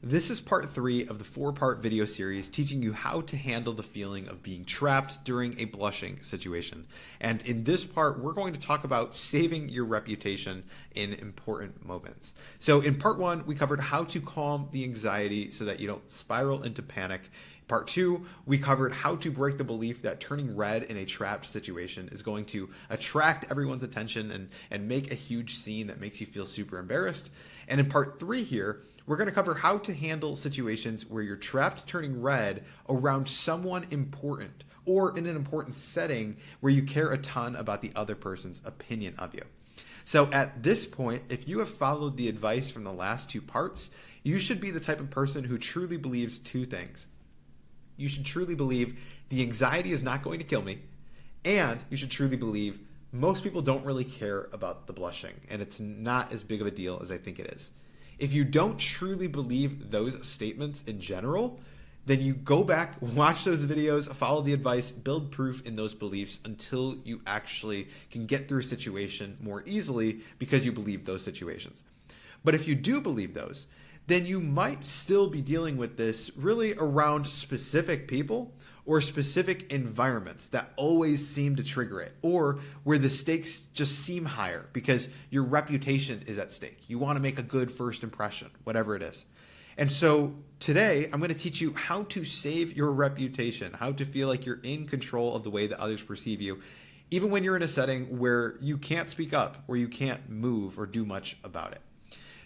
This is part 3 of the 4-part video series teaching you how to handle the feeling of being trapped during a blushing situation. And in this part, we're going to talk about saving your reputation in important moments. So in part 1, we covered how to calm the anxiety so that you don't spiral into panic. Part 2, we covered how to break the belief that turning red in a trapped situation is going to attract everyone's attention and make a huge scene that makes you feel super embarrassed. And in part 3 here, we're going to cover how to handle situations where you're trapped turning red around someone important or in an important setting where you care a ton about the other person's opinion of you. So at this point, if you have followed the advice from the last 2 parts, you should be the type of person who truly believes 2 things. You should truly believe the anxiety is not going to kill me, and you should truly believe most people don't really care about the blushing, and it's not as big of a deal as I think it is. If you don't truly believe those statements in general, then you go back, watch those videos, follow the advice, build proof in those beliefs until you actually can get through a situation more easily because you believe those situations. But if you do believe those, then you might still be dealing with this really around specific people or specific environments that always seem to trigger it, or where the stakes just seem higher because your reputation is at stake. You want to make a good first impression, whatever it is. And so today, I'm going to teach you how to save your reputation, how to feel like you're in control of the way that others perceive you, even when you're in a setting where you can't speak up, where you can't move or do much about it.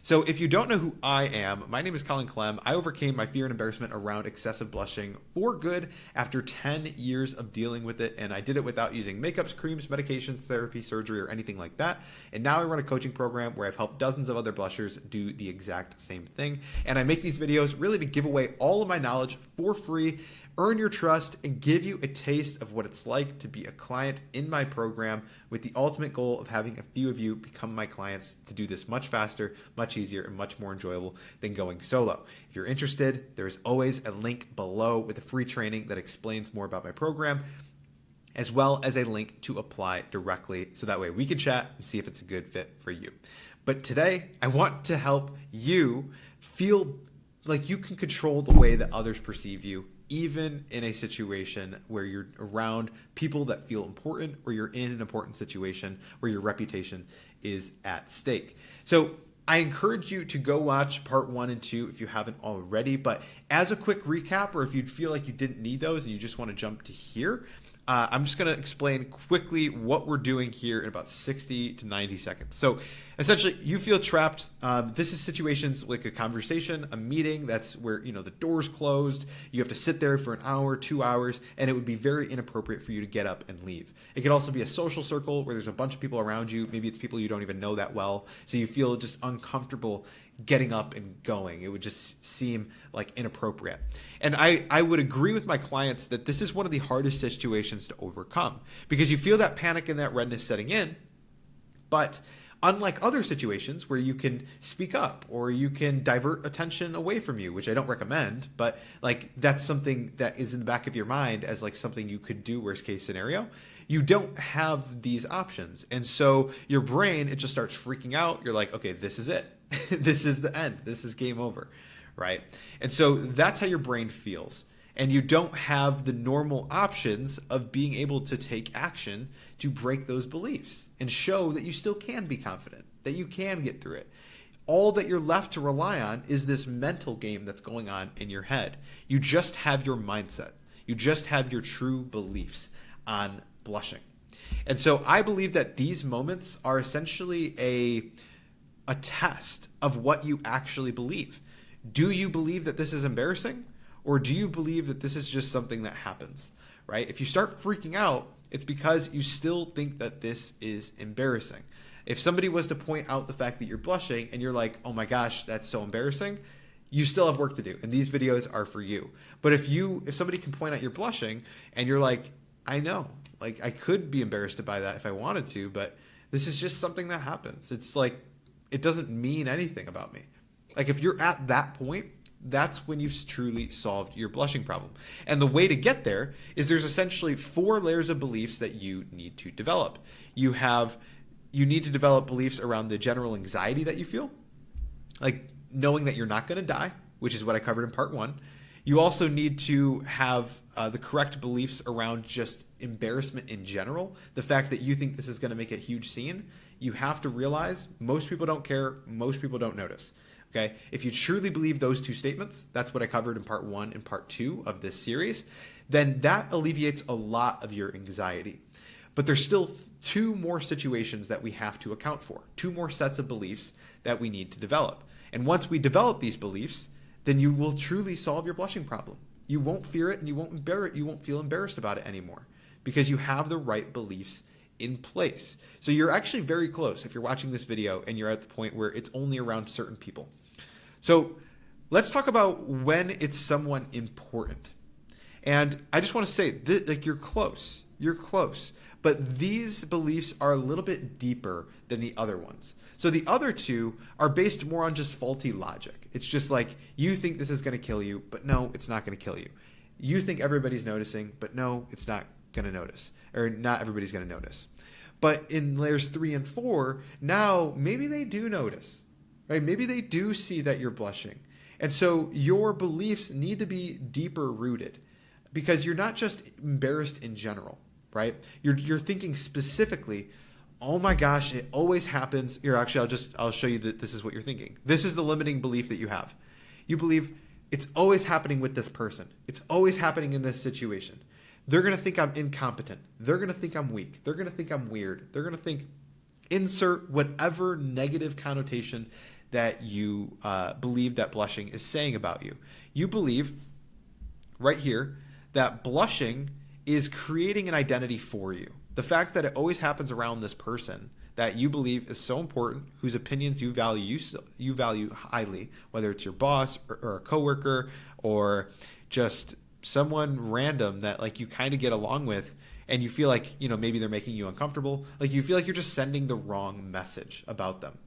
So if you don't know who I am, my name is Colin Clem. I overcame my fear and embarrassment around excessive blushing for good after 10 years of dealing with it, and I did it without using makeups, creams, medications, therapy, surgery, or anything like that. And now I run a coaching program where I've helped dozens of other blushers do the exact same thing. And I make these videos really to give away all of my knowledge for free, earn your trust, and give you a taste of what it's like to be a client in my program with the ultimate goal of having a few of you become my clients to do this much faster, much easier, and much more enjoyable than going solo. If you're interested, there's always a link below with a free training that explains more about my program, as well as a link to apply directly so that way we can chat and see if it's a good fit for you. But today, I want to help you feel like you can control the way that others perceive you, even in a situation where you're around people that feel important, or you're in an important situation where your reputation is at stake. So I encourage you to go watch part 1 and 2 if you haven't already. But as a quick recap, or if you feel like you didn't need those and you just want to jump to here, I'm just going to explain quickly what we're doing here in about 60 to 90 seconds. So essentially, you feel trapped. This is situations like a conversation, a meeting that's where, the door's closed. You have to sit there for an hour, 2 hours, and it would be very inappropriate for you to get up and leave. It could also be a social circle where there's a bunch of people around you. Maybe it's people you don't even know that well. So you feel just uncomfortable getting up and going. It would just seem like inappropriate. And I would agree with my clients that this is one of the hardest situations to overcome because you feel that panic and that redness setting in. But unlike other situations where you can speak up or you can divert attention away from you, which I don't recommend, but that's something that is in the back of your mind as something you could do worst case scenario. You don't have these options. And so your brain, it just starts freaking out. You're like, okay, this is it. This is the end. This is game over, right? And so that's how your brain feels. And you don't have the normal options of being able to take action to break those beliefs and show that you still can be confident, that you can get through it. All that you're left to rely on is this mental game that's going on in your head. You just have your mindset. You just have your true beliefs on blushing. And so I believe that these moments are essentially a test of what you actually believe. Do you believe that this is embarrassing? Or do you believe that this is just something that happens, right? If you start freaking out, it's because you still think that this is embarrassing. If somebody was to point out the fact that you're blushing and you're like, oh my gosh, that's so embarrassing, you still have work to do. And these videos are for you. But if somebody can point out you're blushing and you're like, I know, I could be embarrassed by that if I wanted to, but this is just something that happens. It's it doesn't mean anything about me. If you're at that point, that's when you've truly solved your blushing problem. And the way to get there is there's essentially 4 layers of beliefs that you need to develop. You need to develop beliefs around the general anxiety that you feel, like knowing that you're not going to die, which is what I covered in part 1. You also need to have the correct beliefs around just embarrassment in general. The fact that you think this is going to make a huge scene, you have to realize most people don't care, most people don't notice. Okay? If you truly believe those 2 statements, that's what I covered in part 1 and part 2 of this series, then that alleviates a lot of your anxiety. But there's still 2 more situations that we have to account for, 2 more sets of beliefs that we need to develop. And once we develop these beliefs, then you will truly solve your blushing problem. You won't fear it and you won't feel embarrassed about it anymore because you have the right beliefs in place. So you're actually very close if you're watching this video and you're at the point where it's only around certain people. So let's talk about when it's someone important. And I just want to say, like, you're close. You're close. But these beliefs are a little bit deeper than the other ones. So the other 2 are based more on just faulty logic. It's just like, you think this is going to kill you, but no, it's not going to kill you. You think everybody's noticing, but no, it's not going to notice. Or not everybody's going to notice. But in layers 3 and 4, now maybe they do notice. Right? Maybe they do see that you're blushing. And so your beliefs need to be deeper rooted because you're not just embarrassed in general. Right? You're thinking specifically, oh my gosh, it always happens. Here, actually, I'll show you that this is what you're thinking. This is the limiting belief that you have. You believe it's always happening with this person. It's always happening in this situation. They're going to think I'm incompetent. They're going to think I'm weak. They're going to think I'm weird. They're going to think, insert whatever negative connotation that you believe that blushing is saying about you. You believe right here that blushing is creating an identity for you. The fact that it always happens around this person that you believe is so important, whose opinions you value highly, whether it's your boss or a coworker or just someone random that like you kind of get along with and you feel like, maybe they're making you uncomfortable. Like you feel like you're just sending the wrong message about them.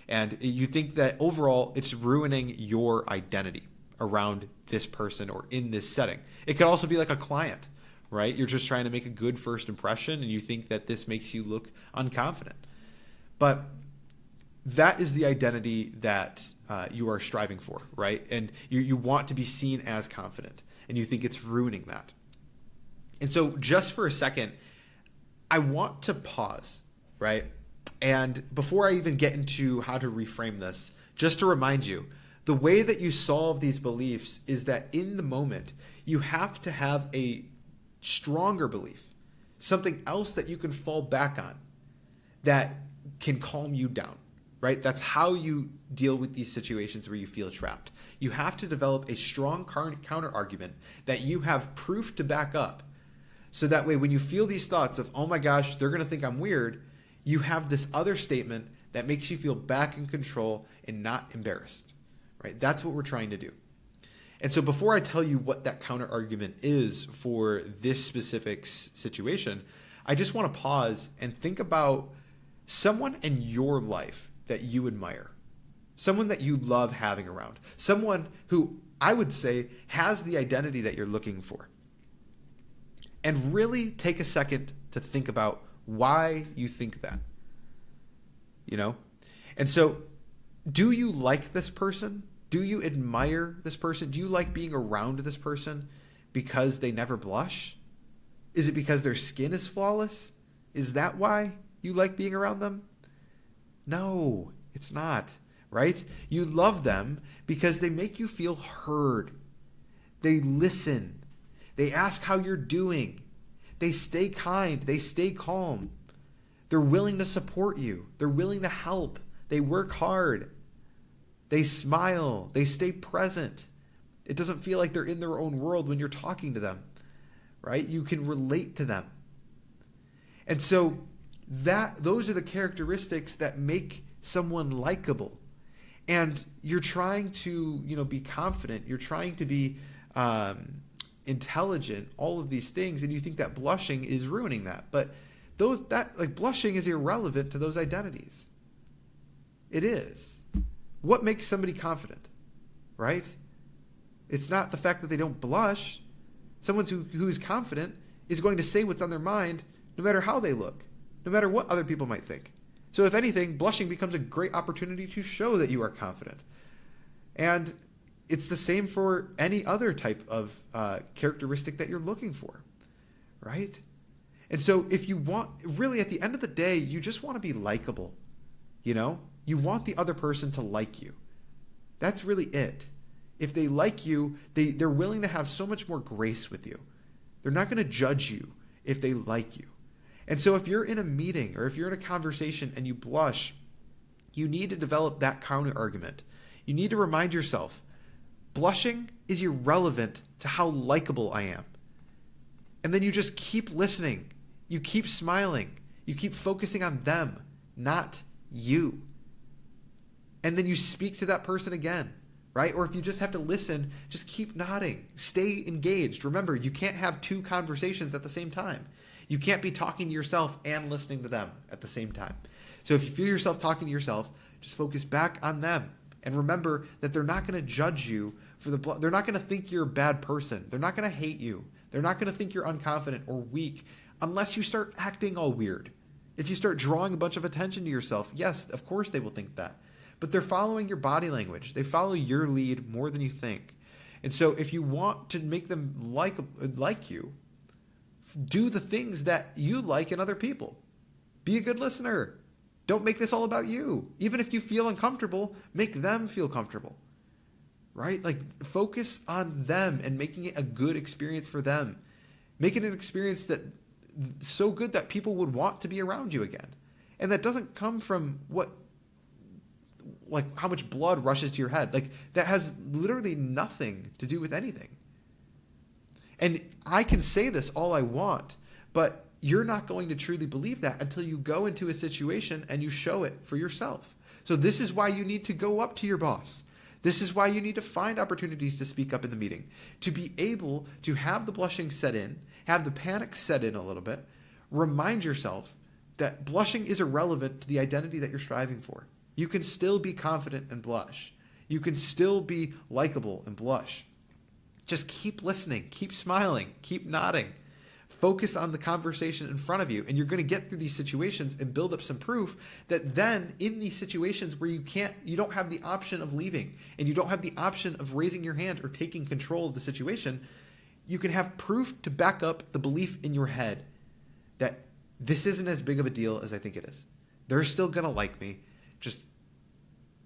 And you think that overall it's ruining your identity around this person or in this setting. It could also be like a client. Right? You're just trying to make a good first impression and you think that this makes you look unconfident. But that is the identity that you are striving for, right? And you want to be seen as confident and you think it's ruining that. And so just for a second, I want to pause, right? And before I even get into how to reframe this, just to remind you, the way that you solve these beliefs is that in the moment, you have to have a stronger belief, something else that you can fall back on that can calm you down, right? That's how you deal with these situations where you feel trapped. You have to develop a strong counter argument that you have proof to back up. So that way, when you feel these thoughts of, oh my gosh, they're going to think I'm weird, you have this other statement that makes you feel back in control and not embarrassed, right? That's what we're trying to do. And so before I tell you what that counter argument is for this specific situation, I just want to pause and think about someone in your life that you admire, someone that you love having around, someone who I would say has the identity that you're looking for. And really take a second to think about why you think that, And so do you like this person? Do you admire this person? Do you like being around this person because they never blush? Is it because their skin is flawless? Is that why you like being around them? No, it's not, right? You love them because they make you feel heard. They listen. They ask how you're doing. They stay kind. They stay calm. They're willing to support you. They're willing to help. They work hard. They smile. They stay present. It doesn't feel like they're in their own world when you're talking to them, right? You can relate to them. And so those are the characteristics that make someone likable. And you're trying to, be confident. You're trying to be intelligent, all of these things, and you think that blushing is ruining that. But blushing is irrelevant to those identities. It is. What makes somebody confident, right? It's not the fact that they don't blush. Someone who is confident is going to say what's on their mind no matter how they look, no matter what other people might think. So if anything, blushing becomes a great opportunity to show that you are confident. And it's the same for any other type of characteristic that you're looking for, right? And so if you want, really at the end of the day, you just want to be likable, you know? You want the other person to like you. That's really it. If they like you, they're willing to have so much more grace with you. They're not going to judge you if they like you. And so if you're in a meeting or if you're in a conversation and you blush, you need to develop that counter argument. You need to remind yourself, blushing is irrelevant to how likable I am. And then you just keep listening. You keep smiling. You keep focusing on them, not you. And then you speak to that person again, right? Or if you just have to listen, just keep nodding. Stay engaged. Remember, you can't have two conversations at the same time. You can't be talking to yourself and listening to them at the same time. So if you feel yourself talking to yourself, just focus back on them. And remember that they're not going to judge you for they're not going to think you're a bad person. They're not going to hate you. They're not going to think you're unconfident or weak unless you start acting all weird. If you start drawing a bunch of attention to yourself, yes, of course they will think that. But they're following your body language. They follow your lead more than you think. And so if you want to make them like you, do the things that you like in other people. Be a good listener. Don't make this all about you. Even if you feel uncomfortable, make them feel comfortable. Right? Like, focus on them and making it a good experience for them. Make it an experience that so good that people would want to be around you again. And that doesn't come from how much blood rushes to your head. Like, that has literally nothing to do with anything. And I can say this all I want, but you're not going to truly believe that until you go into a situation and you show it for yourself. So this is why you need to go up to your boss. This is why you need to find opportunities to speak up in the meeting, to be able to have the blushing set in, have the panic set in a little bit. Remind yourself that blushing is irrelevant to the identity that you're striving for. You can still be confident and blush. You can still be likable and blush. Just keep listening, keep smiling, keep nodding. Focus on the conversation in front of you, and you're going to get through these situations and build up some proof that then in these situations where you don't have the option of leaving and you don't have the option of raising your hand or taking control of the situation, you can have proof to back up the belief in your head that this isn't as big of a deal as I think it is. They're still going to like me. Just,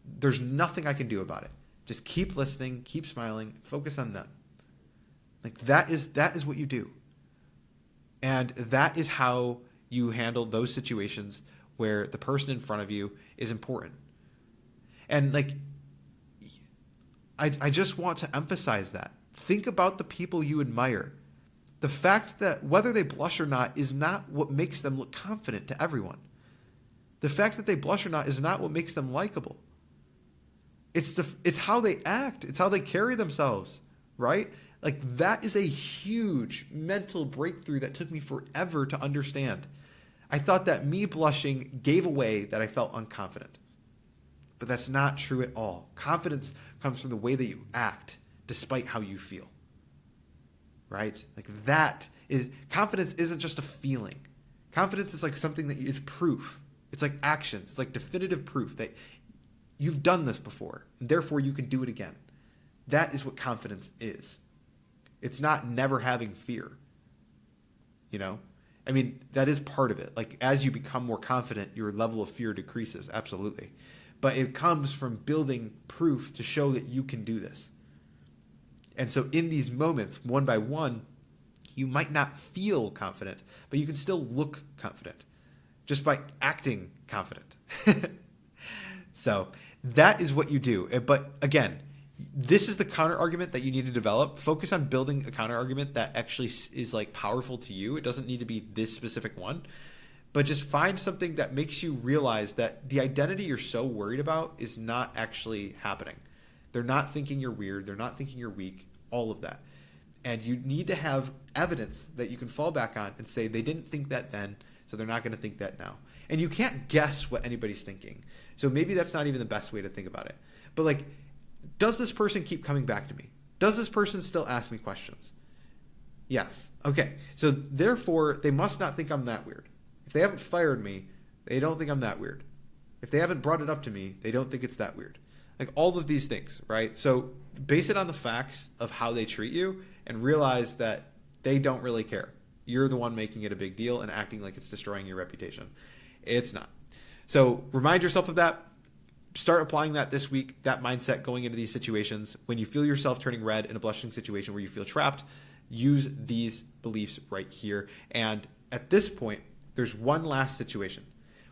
there's nothing I can do about it. Just keep listening, keep smiling, focus on them. Like, that is what you do. And that is how you handle those situations where the person in front of you is important. And like, I just want to emphasize that. Think about the people you admire. The fact that whether they blush or not is not what makes them look confident to everyone. The fact that they blush or not is not what makes them likable. It's how they act. It's how they carry themselves, right? Like, that is a huge mental breakthrough that took me forever to understand. I thought that me blushing gave away that I felt unconfident. But that's not true at all. Confidence comes from the way that you act despite how you feel. Right? Like, confidence isn't just a feeling. Confidence is like something that is proof. It's like actions. It's like definitive proof that you've done this before, and therefore you can do it again. That is what confidence is. It's not never having fear. You know? I mean, that is part of it. Like, as you become more confident, your level of fear decreases, absolutely. But it comes from building proof to show that you can do this. And so in these moments, one by one, you might not feel confident, but you can still look confident just by acting confident. So that is what you do. But again, this is the counter argument that you need to develop. Focus on building a counter argument that actually is like powerful to you. It doesn't need to be this specific one, but just find something that makes you realize that the identity you're so worried about is not actually happening. They're not thinking you're weird. They're not thinking you're weak, all of that. And you need to have evidence that you can fall back on and say they didn't think that then, so they're not going to think that now. And you can't guess what anybody's thinking. So maybe that's not even the best way to think about it. But like, does this person keep coming back to me? Does this person still ask me questions? Yes. Okay. So therefore, they must not think I'm that weird. If they haven't fired me, they don't think I'm that weird. If they haven't brought it up to me, they don't think it's that weird. Like, all of these things, right? So base it on the facts of how they treat you and realize that they don't really care. You're the one making it a big deal and acting like it's destroying your reputation. It's not. So remind yourself of that. Start applying that this week, that mindset going into these situations. When you feel yourself turning red in a blushing situation where you feel trapped, use these beliefs right here. And at this point, there's one last situation.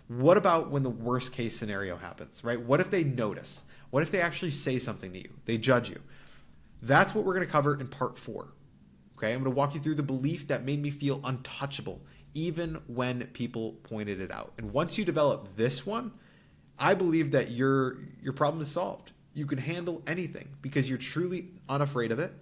What about when the worst case scenario happens, right? What if they notice? What if they actually say something to you? They judge you. That's what we're going to cover in part 4. Okay, I'm going to walk you through the belief that made me feel untouchable, even when people pointed it out. And once you develop this one, I believe that your problem is solved. You can handle anything because you're truly unafraid of it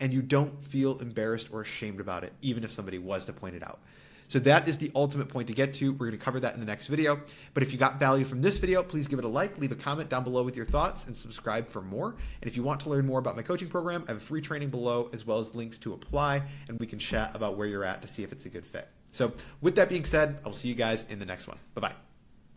and you don't feel embarrassed or ashamed about it, even if somebody was to point it out. So that is the ultimate point to get to. We're going to cover that in the next video. But if you got value from this video, please give it a like, leave a comment down below with your thoughts, and subscribe for more. And if you want to learn more about my coaching program, I have a free training below as well as links to apply, and we can chat about where you're at to see if it's a good fit. So with that being said, I will see you guys in the next one. Bye-bye.